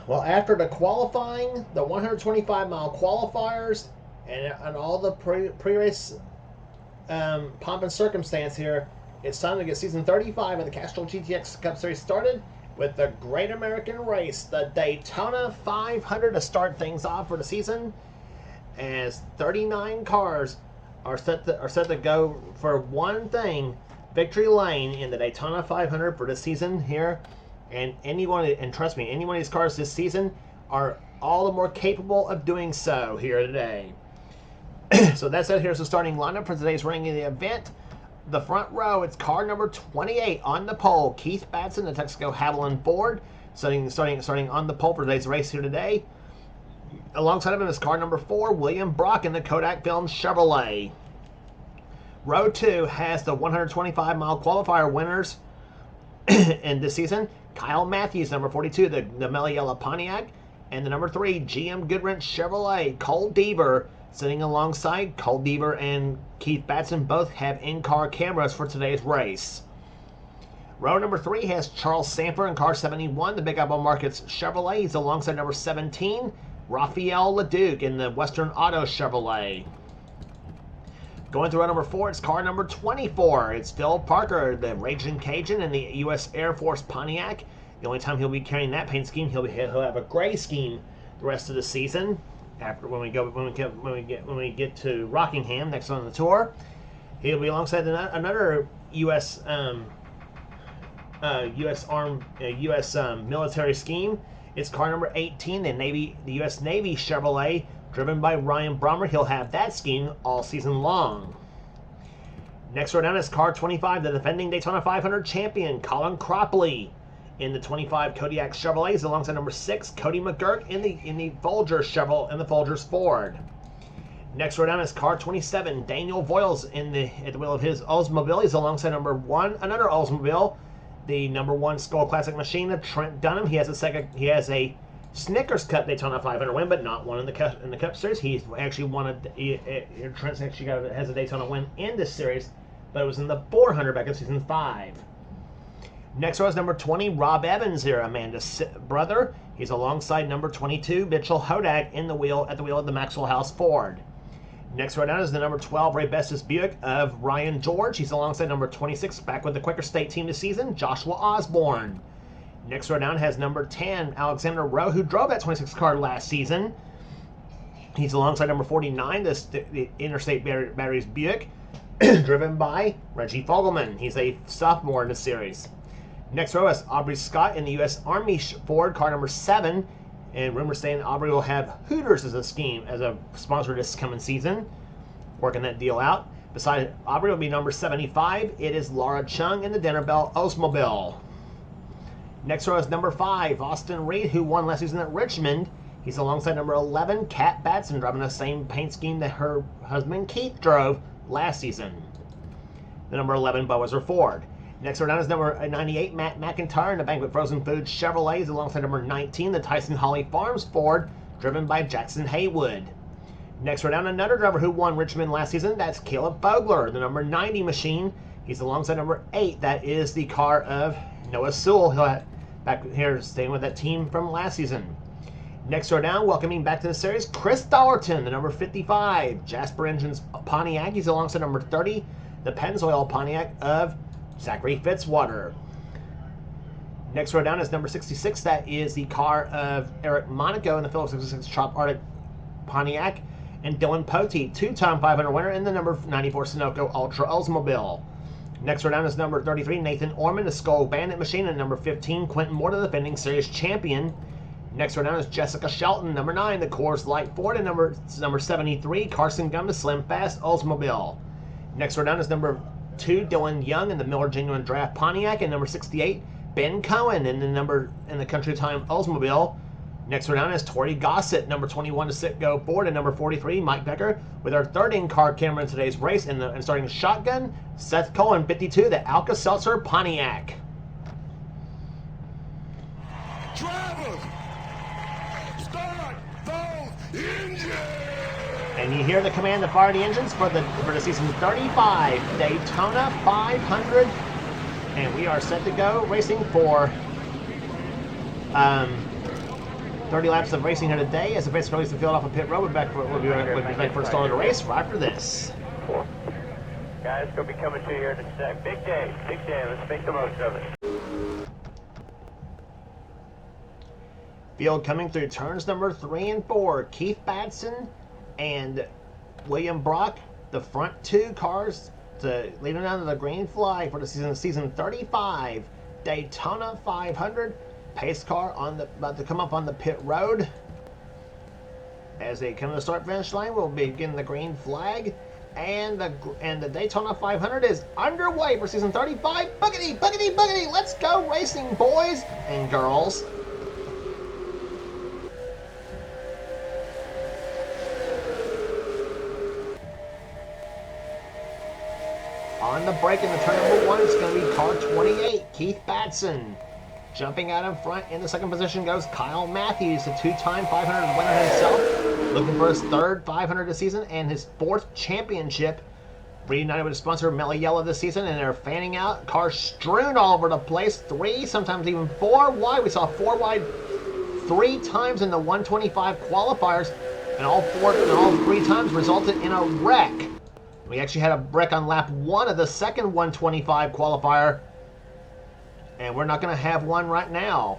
Well, after the qualifying, the 125-mile qualifiers, and all the pre-race pomp and circumstance here, it's time to get season 35 of the Castrol GTX Cup Series started with the Great American Race, the Daytona 500 to start things off for the season, as 39 cars are set to go for one thing, victory lane in the Daytona 500 for the season here. And trust me, any one of these cars this season are all the more capable of doing so here today. So that's it. Here's the starting lineup for today's running of the event. The front row, it's car number 28 on the pole, Keith Batson, the Texaco Haviland Ford, starting on the pole for today's race here today. Alongside of him is car number 4, William Brock in the Kodak Film Chevrolet. Row 2 has the 125-mile qualifier winners in this season. Kyle Matthews, number 42, the Mellow Yellow Pontiac, and the number 3, GM Goodwrench Chevrolet, Cole Deaver, sitting alongside Cole Deaver and Keith Batson. Both have in-car cameras for today's race. Row number 3 has Charles Sanford in car 71, the Big Apple Markets Chevrolet. He's alongside number 17, Raphael LeDuc in the Western Auto Chevrolet. Going through row number 4, it's car number 24. It's Phil Parker, the Raging Cajun in the U.S. Air Force Pontiac. The only time he'll be carrying that paint scheme, he'll have a gray scheme the rest of the season. After when we get to Rockingham next on the tour, he'll be alongside another U.S. Military scheme. It's car number 18, the U.S. Navy Chevrolet, driven by Ryan Brommer. He'll have that scheme all season long. Next row down is car 25, the defending Daytona 500 champion, Colin Cropley, in the 25 Kodiak Chevrolets, alongside number 6, Cody McGurk in the Folgers Chevrolet and the Folgers Ford. Next row down is car 27, Daniel Voiles at the wheel of his Oldsmobile. He's alongside number 1, another Oldsmobile, the number 1 Skull Classic machine of Trent Dunham. He has a Snickers Cup Daytona 500 win, but not one in the Cup Series. He's actually Trent's actually has a Daytona win in this series, but it was in the 400 back in season 5. Next row is number 20, Rob Evans here, Amanda's brother. He's alongside number 22, Mitchell Hodak at the wheel of the Maxwell House Ford. Next row down is the number 12, Ray Bestis Buick of Ryan George. He's alongside number 26, back with the Quaker State team this season, Joshua Osborne. Next row down has number 10, Alexander Rowe, who drove that 26 car last season. He's alongside number 49, the Interstate Batteries Buick, driven by Reggie Fogelman. He's a sophomore in the series. Next row is Aubrey Scott in the U.S. Army Ford, car number 7. And rumors saying Aubrey will have Hooters as a sponsor this coming season, working that deal out. Beside Aubrey will be number 75. It is Laura Chung in the Dinner Bell Oldsmobile. Next row is number 5, Austin Reed, who won last season at Richmond. He's alongside number 11, Kat Batson, driving the same paint scheme that her husband Keith drove last season. The number 11 Boazer Ford. Next row down is number 98, Matt McIntyre in the Banquet Frozen Foods Chevrolet, alongside number 19, the Tyson Holly Farms Ford, driven by Jackson Haywood. Next row down, another driver who won Richmond last season. That's Caleb Fogler, the number 90 machine. He's alongside number 8. That is the car of Noah Sewell. He'll back here staying with that team from last season. Next row down, welcoming back to the series, Chris Dollerton, the number 55, Jasper Engines Pontiac. He's alongside number 30, the Pennzoil Pontiac of Zachary Fitzwater. Next row down is number 66. That is the car of Eric Monaco in the Phillips 66 Trop Arctic Pontiac, and Dylan Pote, 2-time 500 winner in the number 94 Sunoco Ultra Oldsmobile. Next row down is number 33, Nathan Orman, the Skull Bandit machine, and number 15, Quentin Moore, the defending series champion. Next row down is Jessica Shelton, number 9, the Coors Light Ford, and number 73, Carson Gum, the Slim Fast Oldsmobile. Next row down is number 2, Dylan Young in the Miller Genuine Draft Pontiac, and number 68, Ben Cohen in the Country Time Oldsmobile. Next row down is Tori Gossett, number 21 to Sitco Ford, and number 43, Mike Becker, with our third in-car camera in today's race, and starting shotgun, Seth Cohen, 52, the Alka-Seltzer Pontiac. Drivers, start those engines! And you hear the command to fire the engines for the season 35 Daytona 500, and we are set to go racing for 30 laps of racing here today as the race release the field off of pit road. We'll be back for the start of the race right after this. Guys, gonna be coming to you here in a sec. Big day, big day. Let's make the most of it. Field coming through turns number 3 and 4. Keith Batson and William Brock, the front 2 cars, to leading down to the green flag for the season 35 Daytona 500. Pace car about to come up on the pit road. As they come to the start finish line, we'll be getting the green flag. And the Daytona 500 is underway for season 35. Boogity, boogity, boogity. Let's go racing, boys and girls. On the break in the turn number 1, it's going to be car 28, Keith Batson. Jumping out in front in the second position goes Kyle Matthews, the 2-time 500 winner himself, looking for his 3rd 500 this season and his 4th championship. Reunited with his sponsor Melly Yellow this season, and they're fanning out. Cars strewn all over the place, 3, sometimes even 4 wide. We saw 4 wide 3 times in the 125 qualifiers, and all 3 times resulted in a wreck. We actually had a wreck on lap 1 of the second 125 qualifier, and we're not going to have one right now.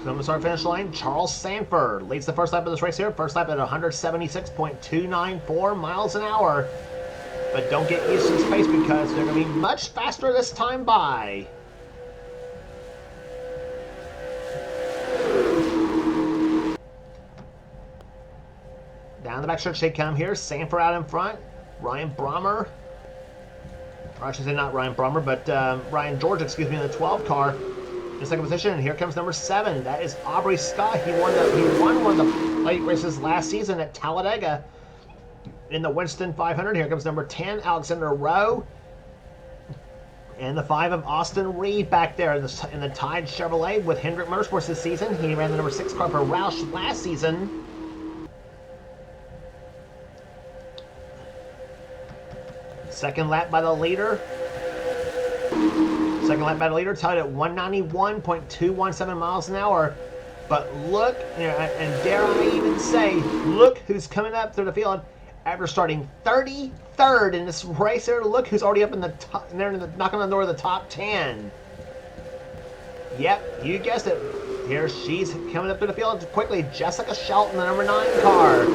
So on the start finish line, Charles Sanford leads the first lap of this race here. First lap at 176.294 miles an hour. But don't get used to this pace because they're going to be much faster this time by. Down the back stretch they come here. Sanford out in front. Ryan Brommer. Or I should say not Ryan Brommer, but Ryan George, excuse me, in the 12 car. In second position, and here comes number 7. That is Aubrey Scott. He won one of the late races last season at Talladega in the Winston 500. Here comes number 10, Alexander Rowe. And the 5 of Austin Reed back there in the Tide Chevrolet with Hendrick Motorsports this season. He ran the number 6 car for Roush last season. Second lap by the leader. Tied at 191.217 miles an hour. But look, and dare I even say, look who's coming up through the field after starting 33rd in this race here. Look who's already up in the top, knocking on the door of the top 10. Yep, you guessed it. Here she's coming up through the field quickly. Jessica Shelton, the number 9 car.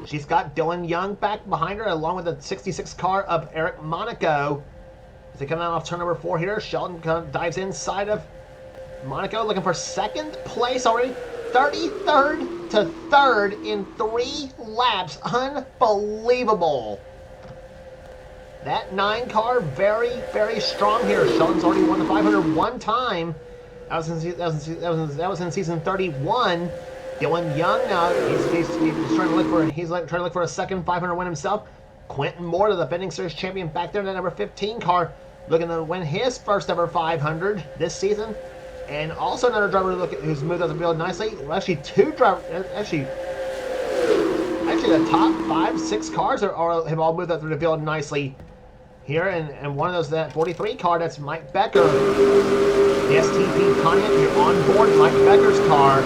She's got Dylan Young back behind her, along with the 66 car of Eric Monaco. As they come out off turn number 4 here, Shelton dives inside of Monaco, looking for 2nd place already. 33rd to 3rd in 3 laps. Unbelievable. That 9 car, very, very strong here. Shelton's already won the 500 one time. That was in season 31. Dylan Young now, he's trying to look for a 2nd 500 win himself. Quentin Moore, the defending series champion, back there in that number 15 car, looking to win his first ever 500 this season. And also another driver who's moved up the field nicely. Well, actually, 2 drivers. Actually, the top 5, 6 cars have all moved up through the field nicely here. And one of those, that 43 car, that's Mike Becker. The STP Pontiac, you're on board Mike Becker's car.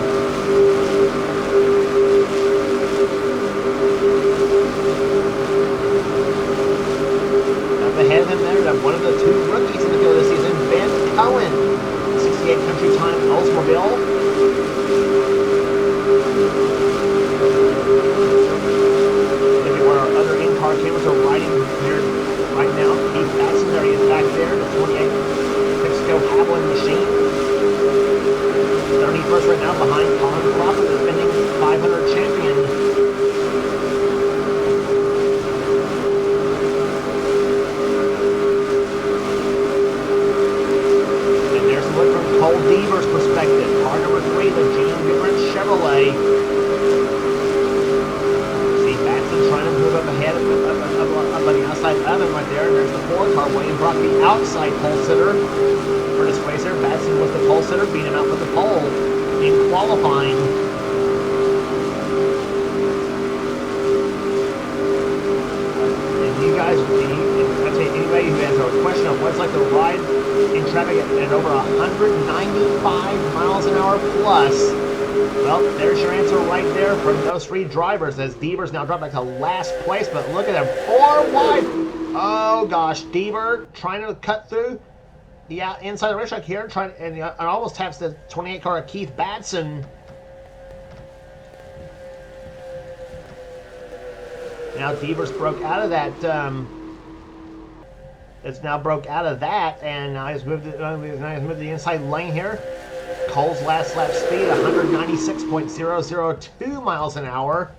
Ahead of him there, one of the 2 rookies in the field this season, Ben Cohen, 68 Country Time Oldsmobile. Maybe one of our other in-car cameras are riding here right now. Keith Batson, there he is back there, the 28 Mexico Haviland machine. 31st right now behind Colin Crawford, the defending 500 champion. Cole Deaver's perspective. Car number 3, the Gene Goodrich Chevrolet. See Batson trying to move up ahead up on the outside of him right there. There's the 4 car. William Brock, the outside pole sitter for this racer. Batson was the pole sitter, beat him out with the pole in qualifying. And you guys, anybody who has a question of what's like the there from those 3 drivers as Deaver's now dropped back to last place, but look at him, 4 wide. Oh gosh, Deaver trying to cut through the inside of the racetrack here, and almost taps the 28 car of Keith Batson. Now Deaver's broke out of that. It's now broke out of that, and now he's moved to the inside lane here. Cole's last lap speed, 196.002 miles an hour.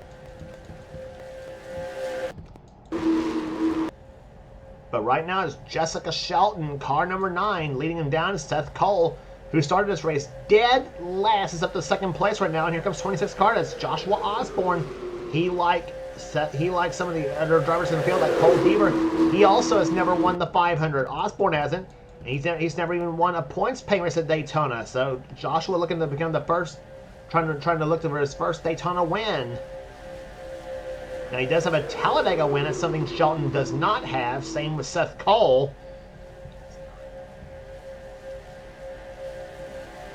But right now it's Jessica Shelton, car number 9, leading him down is Seth Cole, who started this race dead last, is up to 2nd place right now, and here comes 26th car, that's Joshua Osborne. He likes some of the other drivers in the field, like Cole Deaver. He also has never won the 500. Osborne hasn't. And he's never even won a points paying race at Daytona. So Joshua looking to become the first, trying to look for his first Daytona win. Now he does have a Talladega win. That's something Shelton does not have. Same with Seth Cole.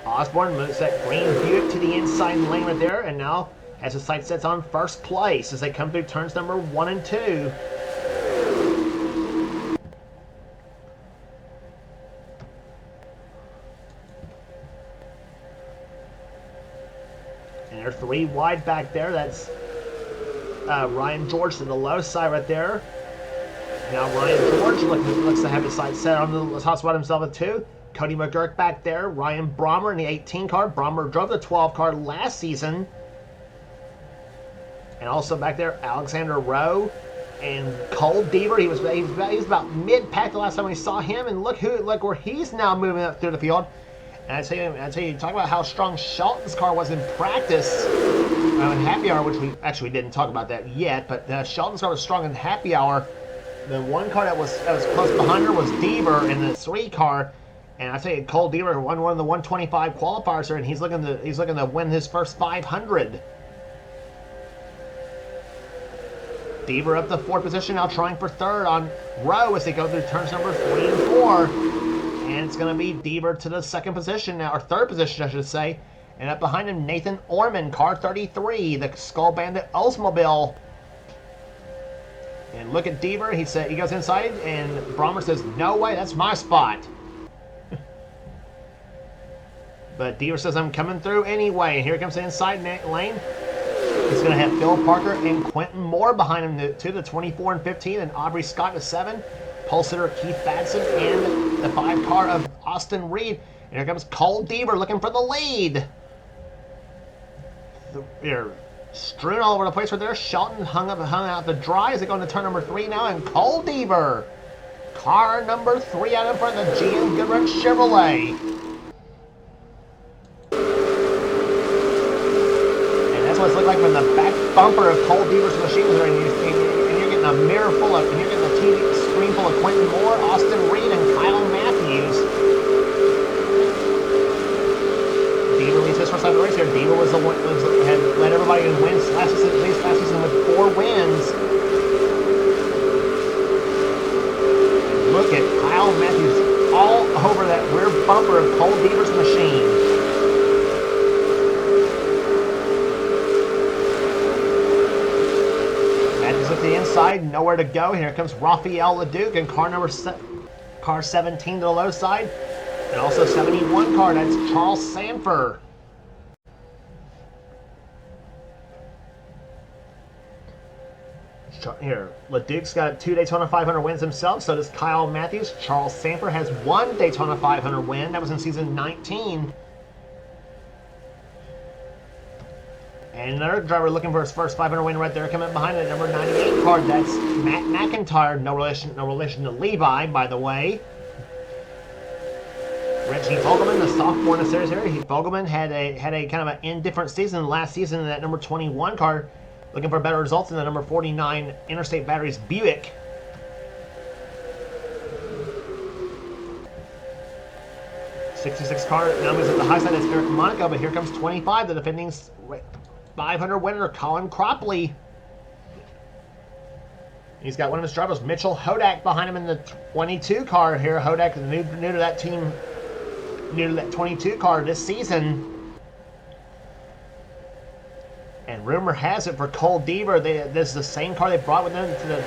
Osborne moves that green Buick to the inside lane right there, and now as the sight sets on first place as they come through turns number 1 and 2. And they're 3 wide back there. That's Ryan George to the low side right there. Now Ryan George looks to have his sights set on the hot spot himself at 2. Cody McGurk back there. Ryan Brommer in the 18 car. Brommer drove the 12 car last season. And also back there, Alexander Rowe and Cole Deaver. He was about mid-pack the last time we saw him, and look where he's now moving up through the field. And I tell you, talk about how strong Shelton's car was in practice in happy hour, which we actually didn't talk about that yet. But Shelton's car was strong in happy hour. The 1 car that was close behind her was Deaver in the 3 car. And I tell you, Cole Deaver won one of the 125 qualifiers here, and he's looking to win his first 500. Deaver up the 4th position, now trying for 3rd on Rowe as they go through turns number 3 and 4. And it's going to be Deaver to the 2nd position now, or 3rd position, I should say. And up behind him, Nathan Orman, car 33, the Skull Bandit Oldsmobile. And look at Deaver, he goes inside, and Brommer says, "No way, that's my spot." But Deaver says, "I'm coming through anyway." And here comes the inside lane. He's going to have Phil Parker and Quentin Moore behind him to the 24 and 15, and Aubrey Scott to 7. Pole sitter Keith Batson and the 5 car of Austin Reed. And here comes Cole Deaver looking for the lead. They're strewn all over the place right there. Shelton hung out the dry as they go into turn number 3 now, and Cole Deaver, car number 3 out in front of the GM Goodrich Chevrolet. That's what it's looked like when the back bumper of Cole Deaver's machine was there, and you're getting a mirror full of, and you're getting a TV screen full of Quentin Moore, Austin Reed, and Kyle Matthews. Deaver leads his first time in the race here. Deaver had led everybody in wins last season with 4 wins. And look at Kyle Matthews all over that rear bumper of Cole Deaver's machine. At the inside, nowhere to go. Here comes Rafael Leduc in car 17 to the low side, and also 71 car. That's Charles Sanford. Here, Leduc's got 2 Daytona 500 wins himself. So does Kyle Matthews. Charles Sanford has 1 Daytona 500 win. That was in season 19. And another driver looking for his first 500 win right there, coming behind it, number 98 card. That's Matt McIntyre. No relation to Levi, by the way. Reggie Fogelman, the sophomore in the series here. Fogelman had a kind of an indifferent season last season in that number 21 card, looking for better results in the number 49 Interstate Batteries Buick. '66 car now moves at the high side. That's Eric Monaco, but here comes 25, the defending 500 winner, Colin Cropley. He's got one of his drivers, Mitchell Hodak, behind him in the 22 car here. Hodak, new to that team, new to that 22 car this season. And rumor has it for Cole Deaver, this is the same car they brought with them to the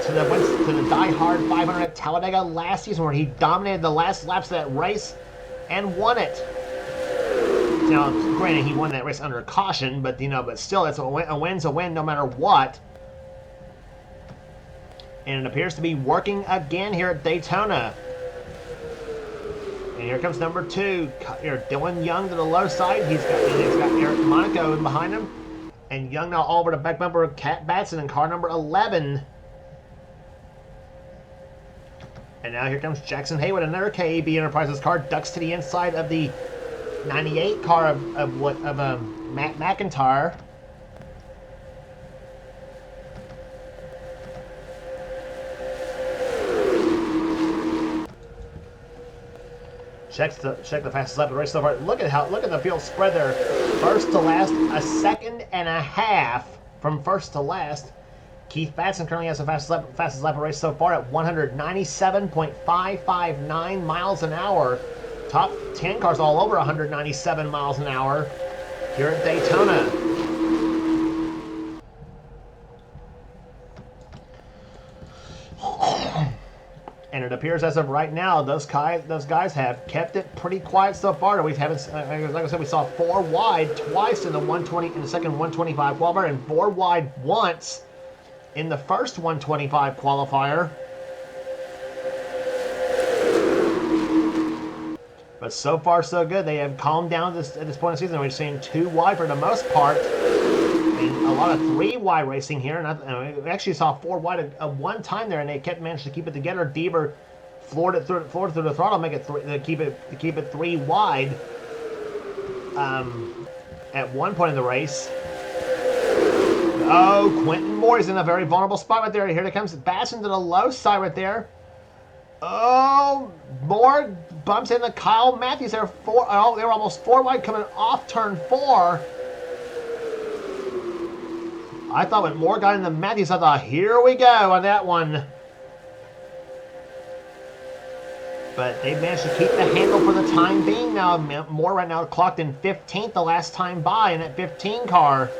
Die Hard 500 at Talladega last season, where he dominated the last laps of that race and won it. Now, granted, he won that race under caution, but but still, it's a win's a win no matter what. And it appears to be working again here at Daytona. And here comes number 2. Here, Dylan Young to the low side. He's got Eric Monaco in behind him. And Young now all over the back bumper of Cat Batson in car number 11. And now here comes Jackson Haywood, another KAB Enterprises car. Ducks to the inside of the 98 car of Matt McIntyre. Check the fastest lap of the race so far. Look at the field spread there. First to last, a second and a half from first to last. Keith Batson currently has the fastest lap of the race so far at 197.559 miles an hour. Top 10 cars all over 197 miles an hour here at Daytona. And it appears as of right now, those guys have kept it pretty quiet so far. We haven't, like I said, we saw 4 wide twice in the 120 in the second 125 qualifier, and 4 wide once in the first 125 qualifier. But so far so good. They have calmed down at this point of the season. We're seeing 2 wide for the most part. And a lot of 3 wide racing here, and we actually saw 4 wide one time there, and they managed to keep it together. Deaver floored it through the throttle, make it keep it 3 wide. At one point in the race. Oh, Quentin Moore's in a very vulnerable spot right there. Here comes Batson to the low side right there. Oh, Moore bumps into Kyle Matthews. They were almost 4 wide coming off turn 4. I thought when Moore got into Matthews, I thought, here we go on that one. But they managed to keep the handle for the time being now. Moore right now clocked in 15th the last time by in that 15 car.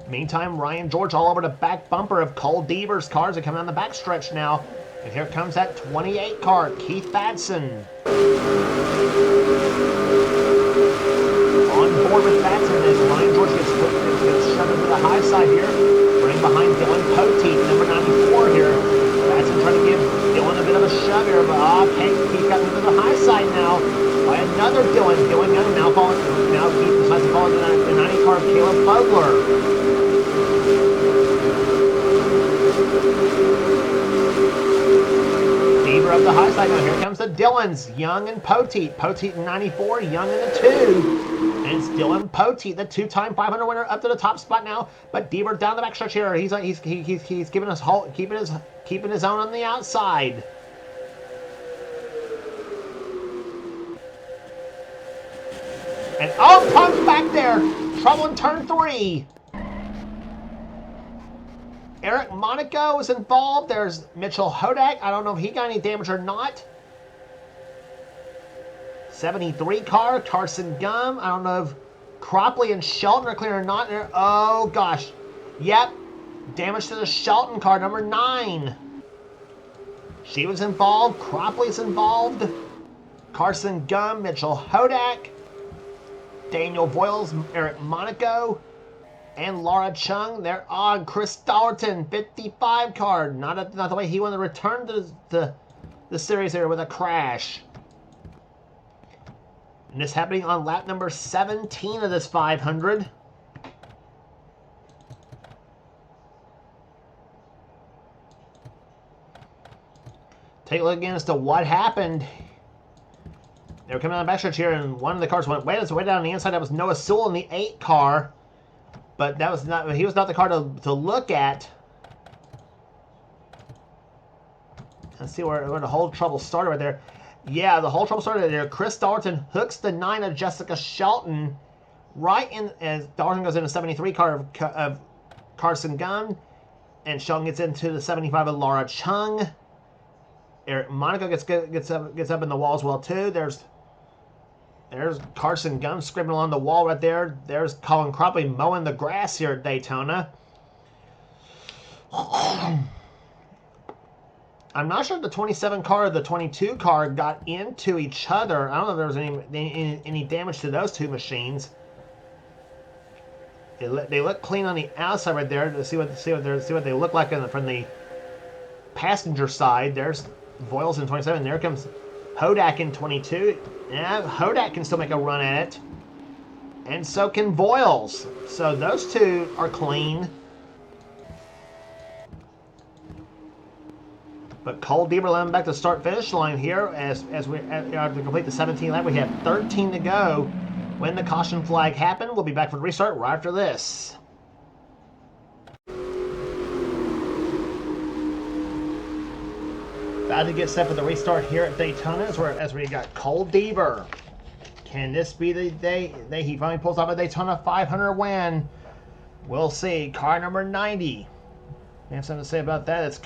Meantime, Ryan George all over the back bumper of Cole Deaver's cars. They're coming on the back stretch now. And here comes that 28 car, Keith Batson. On board with Batson as Ryan George gets shoved into the high side here. Running behind Dylan Poteet, number 94 here. Batson trying to give Dylan a bit of a shove here, but Keith got into the high side now by another Dylan. Dylan Young now Keith decides to follow the 90 car of Caleb Fogler. Deaver up the high side now. Here comes the Dylans, Young and Poteet. Poteet in 94, Young in the 2. And it's Dylan Poteet, the 2-time 500 winner, up to the top spot now. But Deaver down the back stretch here. He's giving us keeping his own on the outside. And oh, Punk's back there. Trouble in turn 3. Eric Monaco is involved. There's Mitchell Hodak. I don't know if he got any damage or not. 73 car, Carson Gum. I don't know if Cropley and Shelton are clear or not. Oh, gosh. Yep. Damage to the Shelton car, number 9. She was involved. Cropley's involved. Carson Gum, Mitchell Hodak. Daniel Voiles, Eric Monaco. And Laura Chung, they're on. Chris Dollerton, 55 card. Not the way he wanted to return to the series here with a crash. And this happening on lap number 17 of this 500. Take a look again as to what happened. They were coming on the backstretch here, and one of the cars went way down the inside. That was Noah Sewell in the 8 car. But that was not. He was not the car to look at. Let's see where the whole trouble started right there. Yeah, the whole trouble started there. Chris Dalton hooks the 9 of Jessica Shelton right in as Dalton goes in a 73 car of Carson Gunn, and Shelton gets into the 75 of Laura Chung. Eric Monaco gets up in the wall as well too. There's There's Carson Gum scribbling along the wall right there. There's Colin Cropley mowing the grass here at Daytona. I'm not sure if the 27 car or the 22 car got into each other. I don't know if there was any damage to those two machines. They look clean on the outside right there. To see what they look like from the passenger side. There's Voiles in 27. There comes Hodak in 22. Yeah, Hodak can still make a run at it, and so can Voiles. So those two are clean. But Cole Deaver led him back to start-finish line here as we to complete the 17th lap. We have 13 to go. When the caution flag happened, we'll be back for the restart right after this. About to get set for the restart here at Daytona as we got Cole Deaver. Can this be the day he finally pulls off a Daytona 500 win? We'll see. Car number 90. I have something to say about that. That's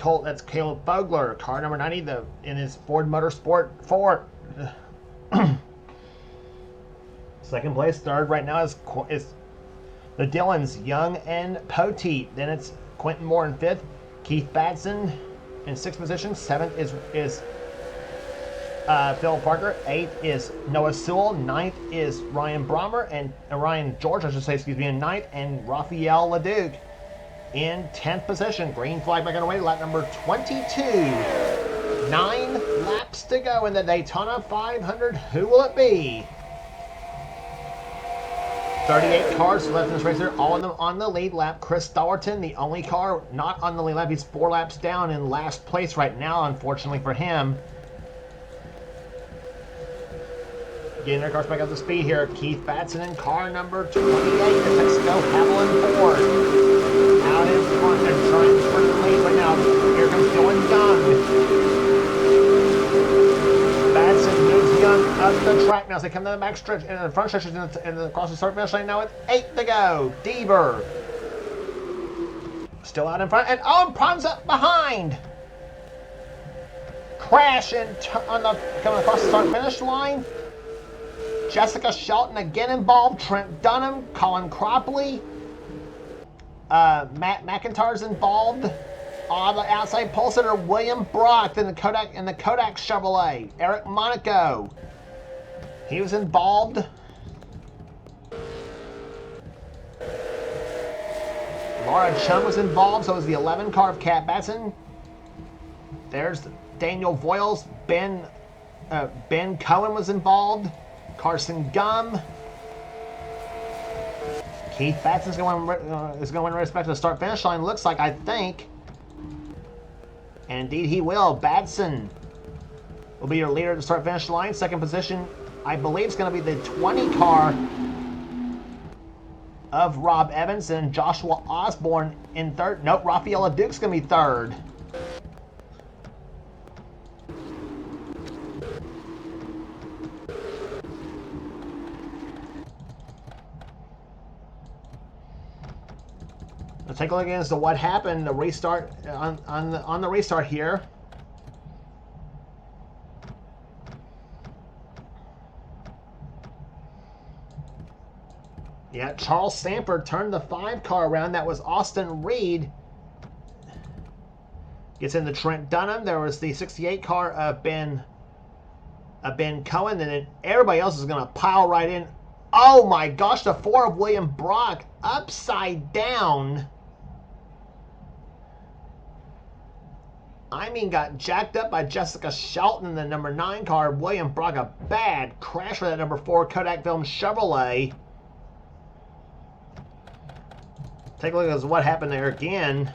Caleb Fogler. Car number 90 in his Ford Motorsport 4. Second place. Third right now is the Dillons, Young and Poteet. Then it's Quentin Moore in fifth. Keith Batson in sixth position. Seventh is Phil Parker. Eighth is Noah Sewell. Ninth is Ryan Brommer and Ryan George, I should say, excuse me, in ninth. And Raphael Leduc in 10th position. Green flag back on the way. Lap number 22. 9 laps to go in the Daytona 500. Who will it be? 38 cars left in this race here, all of them on the lead lap. Chris Dollerton, the only car not on the lead lap. He's 4 laps down in last place right now, unfortunately for him. Getting their cars back up to speed here. Keith Batson in car number 28. The Mexico Haviland Ford. Out in front and trying to sprint the lead right now. Here comes Dylan Young. Batson moves Young up the track now as they come to the back stretch and the front stretch is across the start finish line now with 8 to go. Deaver still out in front and Prom's up behind. Crash coming across the start finish line. Jessica Shelton again involved. Trent Dunham, Colin Cropley, Matt McIntyre's involved. On the outside pole sitter, William Brock in the Kodak Chevrolet. Eric Monaco, he was involved. Laura Chum was involved, so was the 11 car of Cat Batson. There's Daniel Voiles. Ben Cohen was involved. Carson Gum. Keith Batson's going to race back to the start-finish line, looks like, I think. And indeed he will. Batson will be your leader at the start-finish line. Second position, I believe, is going to be the 20 car of Rob Evans and Joshua Osborne in third. Nope, Raphael Duke's going to be third. Let's take a look as to what happened. The restart on the restart here. Yeah, Charles Stamper turned the 5 car around. That was Austin Reed. Gets into Trent Dunham. There was the 68 car of Ben Cohen, and then everybody else is going to pile right in. Oh my gosh, the 4 of William Brock upside down. I mean, got jacked up by Jessica Shelton in the number 9 car. William Brock, a bad crash for that number 4 Kodak Film Chevrolet. Take a look at what happened there again.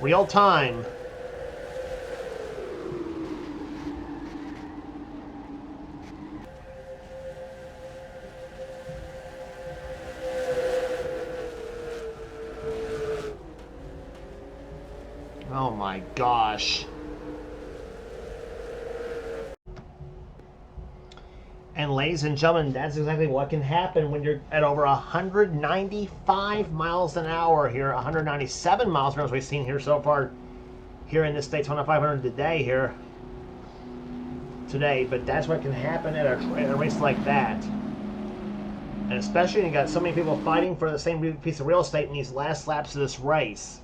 Real time. Oh my gosh. And ladies and gentlemen, that's exactly what can happen when you're at over 195 miles an hour here, 197 miles an hour as we've seen here so far here in this Daytona 500 today here. today, but that's what can happen at a race like that. And especially when you got so many people fighting for the same piece of real estate in these last laps of this race.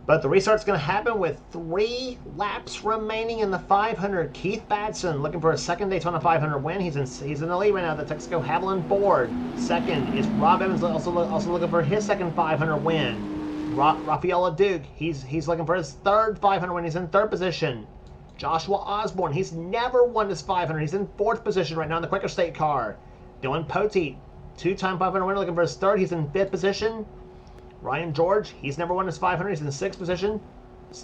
But the restart's going to happen with 3 laps remaining in the 500. Keith Batson looking for a second Daytona 500 win. He's in the lead right now. The Texaco Haviland Ford. Second is Rob Evans, also looking for his second 500 win. Rafael LeDuc, he's looking for his third 500 win. He's in 3rd position. Joshua Osborne, he's never won this 500. He's in 4th position right now in the Quicker State car. Dylan Poteet, 2-time 500 winner, looking for his 3rd. He's in 5th position. Ryan George, he's never won his 500. He's in 6th position.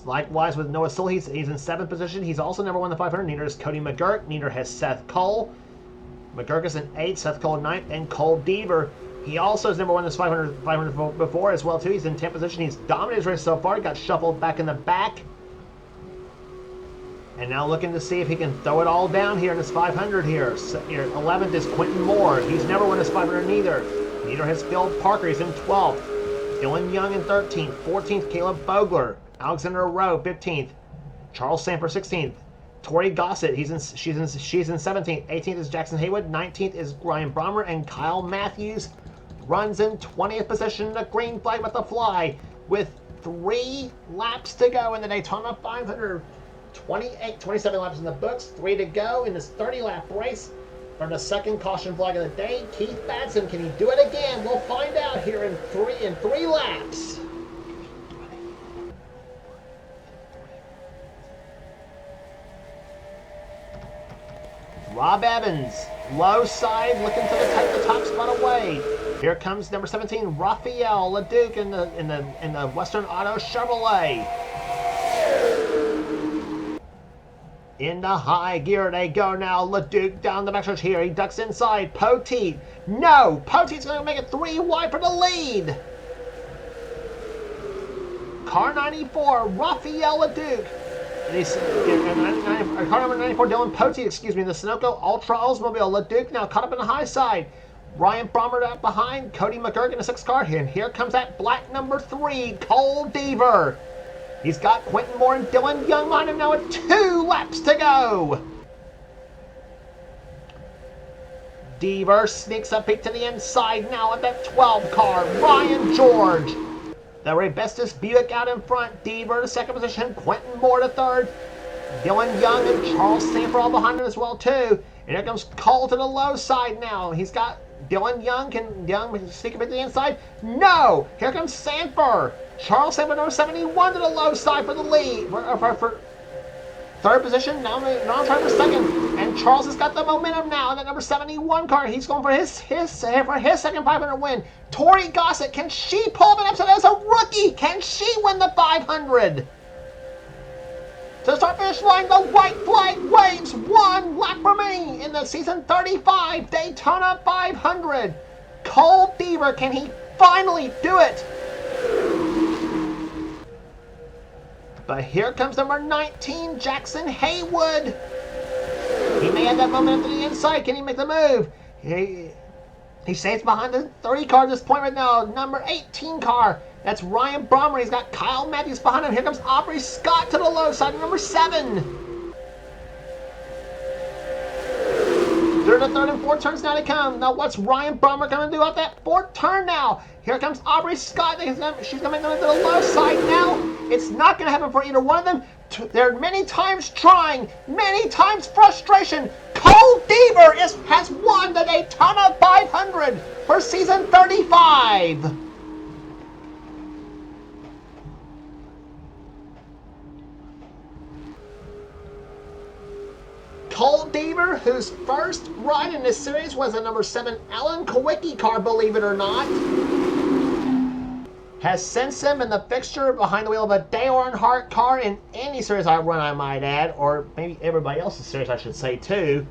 Likewise with Noah Sill, he's in 7th position. He's also never won the 500. Neither is Cody McGurk. Neither has Seth Cole. McGurk is in 8th. Seth Cole in 9th. And Cole Deaver, he also has never won this 500 before as well too. He's in 10th position. He's dominated his race so far. He got shuffled back in the back. And now looking to see if he can throw it all down here in this 500 here. 11th is Quentin Moore. He's never won this 500 neither. Neither has Phil Parker. He's in 12th. Dylan Young in 13th. 14th, Caleb Bogler. Alexander Rowe, 15th. Charles Samper, 16th. Tori Gossett, she's in 17th. 18th is Jackson Haywood. 19th is Ryan Brommer. And Kyle Matthews runs in 20th position. The green flag with the fly with 3 laps to go in the Daytona 500. 27 laps in the books. 3 to go in this 30-lap race. For the second caution flag of the day, Keith Batson, can he do it again? We'll find out here in three laps. Rob Evans, low side, looking to take the top spot away. Here comes number 17, Rafael LeDuc in the Western Auto Chevrolet. Into high gear they go now. LeDuc down the backstretch here. He ducks inside. Poteet. No! Poteet's going to make it 3 wide for the lead. Car 94, Rafael LeDuc. Car number 94, Dylan Poteet, excuse me. The Sunoco Ultra Oldsmobile. LeDuc now caught up in the high side. Ryan Brommer out behind. Cody McGurk in the 6th car. And here comes that black number 3, Cole Deaver. He's got Quentin Moore and Dylan Young behind him now with 2 laps to go. Deaver sneaks up peek to the inside now at that 12 car. Ryan George. The Rebestis Buick out in front. Deaver to 2nd position. Quentin Moore to 3rd. Dylan Young and Charles Sanford all behind him as well too. And here comes Cole to the low side now. He's got Dylan Young. Can Young sneak up to the inside? No! Here comes Sanford. Charles Sanford, number 71 to the low side for the lead. For 3rd position, now on trying for 2nd. And Charles has got the momentum now in that number 71 car. He's going for his second 500 win. Tori Gossett, can she pull it up so as a rookie? Can she win the 500? To start finish line, the white flag waves. 1 lap remaining in the season 35 Daytona 500. Cole Deaver, can he finally do it? But here comes number 19, Jackson Haywood. He may have that momentum to the inside. Can he make the move? He stays behind the 30 car at this point right now. Number 18 car. That's Ryan Brommer. He's got Kyle Matthews behind him. Here comes Aubrey Scott to the low side, number 7. Through the 3rd and 4th turns now to come. Now what's Ryan Brommer going to do out that 4th turn now? Here comes Aubrey Scott. She's going to make them to the low side now. It's not going to happen for either one of them. They're many times trying, many times frustration. Cole Deaver has won the Daytona 500 for season 35. Cole Deaver, whose first ride in this series was a number 7 Alan Kowicki car, believe it or not, has since then been the fixture behind the wheel of a Dale Earnhardt car in any series I run, I might add, or maybe everybody else's series, I should say, too.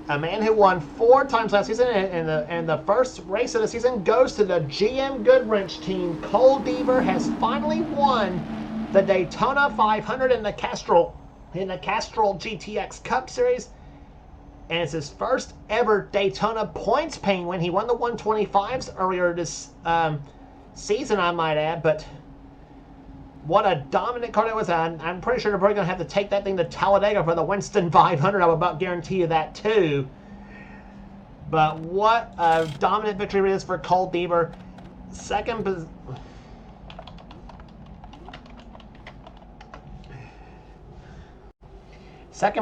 A man who won 4 times last season, and the first race of the season goes to the GM Goodwrench team. Cole Deaver has finally won the Daytona 500 in the Castrol GTX Cup Series, and it's his first ever Daytona points paying win. He won the 125s earlier this season, I might add, but what a dominant car that was. I'm pretty sure they're probably going to have to take that thing to Talladega for the Winston 500. I will about guarantee you that too. But what a dominant victory it is for Cole Deaver. Second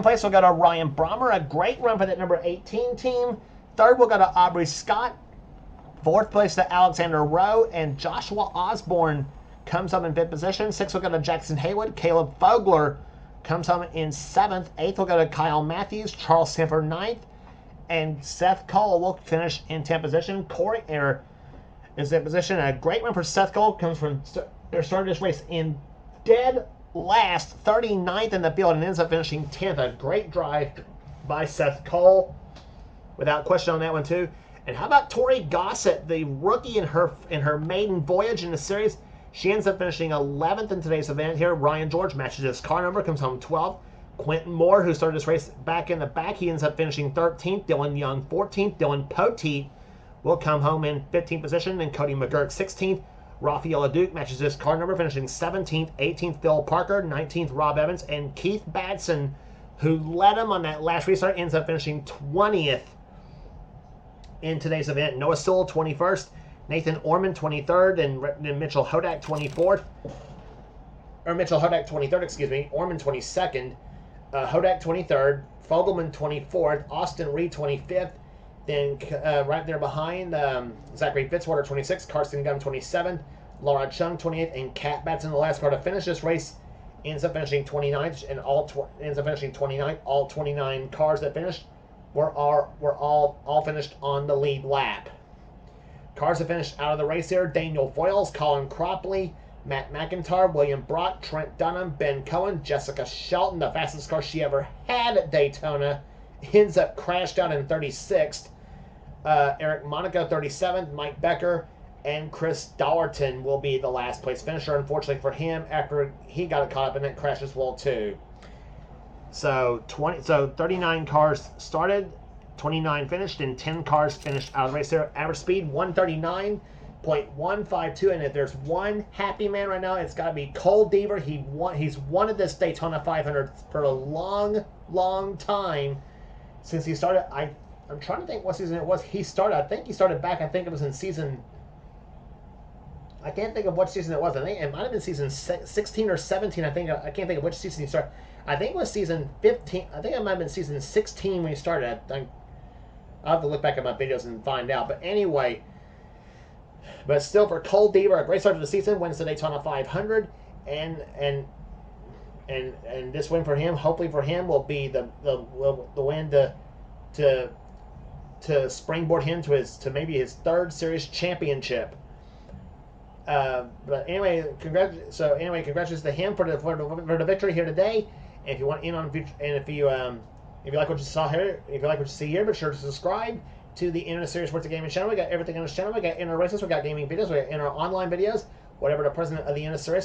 place will go to Ryan Brommer. A great run for that number 18 team. Third will go to Aubrey Scott. Fourth place to Alexander Rowe. And Joshua Osborne comes home in fifth position. Sixth will go to Jackson Haywood. Caleb Fogler comes home in seventh. Eighth will go to Kyle Matthews. Charles Sanford ninth. And Seth Cole will finish in 10th position. Corey Air is in position. A great run for Seth Cole. Comes from started this race in dead last, 39th in the field, and ends up finishing 10th. A great drive by Seth Cole, without question on that one too. And how about Tori Gossett, the rookie in her maiden voyage in the series? She ends up finishing 11th in today's event here. Ryan George matches his car number, comes home 12th. Quentin Moore, who started this race back in the back, he ends up finishing 13th. Dylan Young 14th. Dylan Poteet will come home in 15th position, and Cody McGurk 16th. Rafael Duke matches his car number, finishing 17th. 18th, Phil Parker. 19th, Rob Evans. And Keith Batson, who led him on that last restart, ends up finishing 20th in today's event. Noah Sewell, 21st. Nathan Orman, 23rd. And Mitchell Hodak, 24th. Or Mitchell Hodak, 23rd, excuse me. Orman, 22nd. Hodak, 23rd. Fogelman, 24th. Austin Reed, 25th. Then right there behind, Zachary Fitzwater, 26th. Carson Gunn, 27th. Laura Chung, 28th. And Kat Batson, the last car to finish this race, ends up finishing 29th. And ends up finishing 29th. All 29 cars that finished were all finished on the lead lap. Cars that finished out of the race here: Daniel Foyles, Colin Cropley, Matt McIntyre, William Brock, Trent Dunham, Ben Cohen, Jessica Shelton, the fastest car she ever had at Daytona, ends up crashed out in 36th. Eric Monaco, 37th. Mike Becker and Chris Dollarton will be the last place finisher, unfortunately for him, after he got caught up in that crash as well too. So 39 cars started, 29 finished, and 10 cars finished out of the race there. Average speed 139.152, and if there's one happy man right now, it's got to be Cole Deaver. He's wanted this Daytona 500 for a long, long time since he started. I'm trying to think what season it was. I think he started back. I think it was in season. I can't think of what season it was. I think it might have been season 16 or 17. I can't think of which season he started. I think it was season 15. I think it might have been season 16 when he started. I'll have to look back at my videos and find out. But anyway, but still, for Cole Deaver, a great start to the season, wins the Daytona 500, and this win for him, hopefully for him, will be the win to springboard him to maybe his third series championship. But anyway, congratulations to him for the victory here today. And if you want in on future, and if you like what you saw here, if you like what you see here, be sure to subscribe to the NNSCRA Sports and Gaming channel. We got everything on this channel. We got inner races, we got gaming videos, we got inner online videos. Whatever the president of the NNSCRA,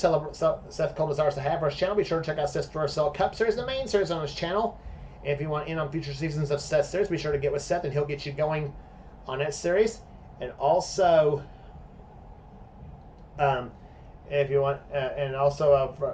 Seth Cole, desires to have for his channel, be sure to check out Seth's Duracell Cup Series, the main series on his channel. And if you want in on future seasons of Seth's series, be sure to get with Seth, and he'll get you going on that series. And also, if you want, also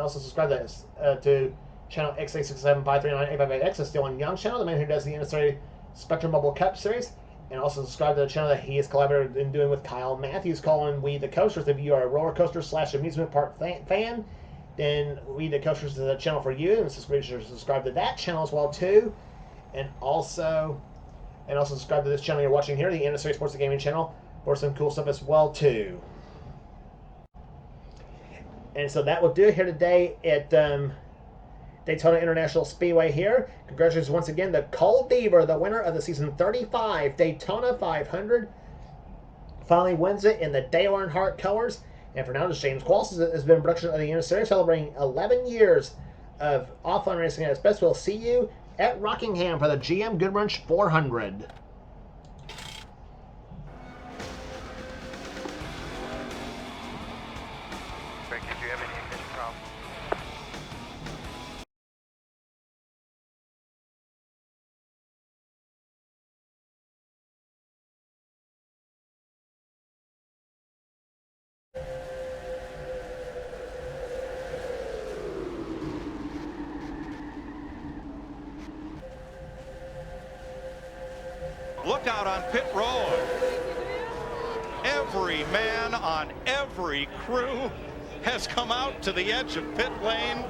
subscribe to channel X8675398588X, the Dylan Young channel, the man who does the NNSCRA Spectrum Mobile Cup Series. And also subscribe to the channel that he has collaborated in doing with Kyle Matthews, calling We the Coasters. If you are a roller coaster / amusement park fan, then We the Coasters is the channel for you, and subscribe to that channel as well too. And also subscribe to this channel you're watching here, the NNSCRA Sports and Gaming channel, for some cool stuff as well too. And so that will do it here today at Daytona International Speedway here. Congratulations once again to Cole Deaver, the winner of the season 35 Daytona 500. Finally wins it in the Dale Earnhardt colors. And for now, this is James Qualls. Has been a production of the NNSCRA, celebrating 11 years of offline racing at its best. We'll see you at Rockingham for the GM Goodwrench 400. Greg, did you have any ignition problems? Look out on pit road. Every man on every crew has come out to the edge of pit lane